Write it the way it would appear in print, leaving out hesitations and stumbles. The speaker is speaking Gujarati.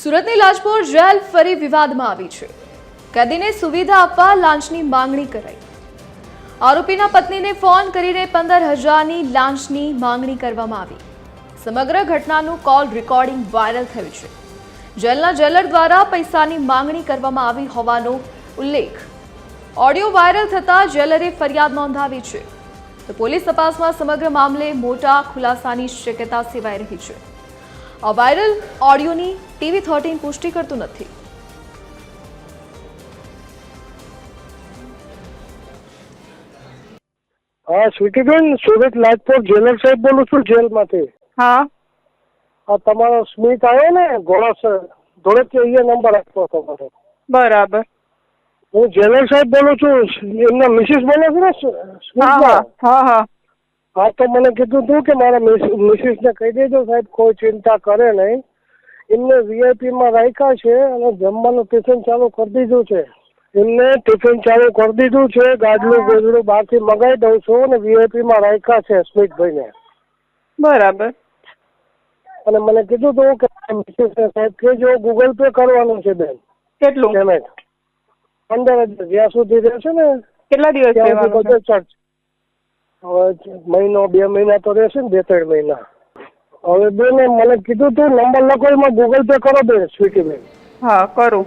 સુરતની લાજપોર જેલ ફરી વિવાદમાં આવી છે। કેદીને સુવિધા આપવા લાંચની માંગણી કરાઈ। આરોપીના પત્નીને ફોન કરીને 15,000ની લાંચની માંગણી કરવામાં આવી। સમગ્ર ઘટનાનું કોલ રેકોર્ડિંગ વાયરલ થયું છે। જેલના જેલર દ્વારા પૈસાની માંગણી કરવામાં આવી હોવાનો ઉલ્લેખ ઓડિયો વાયરલ થતા જેલરે ફરિયાદ નોંધાવી છે। તો પોલીસ તપાસમાં સમગ્ર મામલે મોટા ખુલાસાની શક્યતા સેવાઈ રહી છે। આ વાયરલ ઓડિયોની TV13 પુષ્ટિ કરતું નથી। हाँ स्वीटीबेन सूरत लाजपोर जेलर साहेब बोलू छू जेल मांथी। हाँ तमारो स्मित आयो ने घोड़ा धोळेથી અહીંયા નંબર આપ્યો તમારો। बराबर। હું જેલર સાહેબ બોલું છું, એમના મિસિસ બોલે છે ને हाँ हाँ हाँ हाँ હા તો મને કીધું તું કે મારા મિસિસને કહી દેજો સાહેબ કોઈ ચિંતા કરે નહીં, એમને વીઆઈપી માં રાખ્યા છે અને જમવાનું ટિફિન ચાલુ કરી દીધું છે। એમને ટિફિન ચાલુ કરી દીધું છે, ગાડલું ગોદડું બહારથી મંગાવી દઉં છું અને વીઆઈપી માં રાખ્યા છે સ્મિતભાઈને। बराबर। અને મને કીધું તું કે મિસિસને સાહેબ કહેજો ગૂગલ પે કરવાનું છે બેન કેટલું પેમેન્ટ 15,000 જ્યાં સુધી રહેશે ને કેટલા દિવસ ત્યાં સુધી રહેવાનું બધું ચાર્જ। હવે મહિનો 2 મહિના તો રહેશે ને 2-3 મહિના। હવે બેન મને કીધું તું નંબર લખો એમાં ગૂગલ પે કરો બેન સ્વીટીબેન। હા કરું।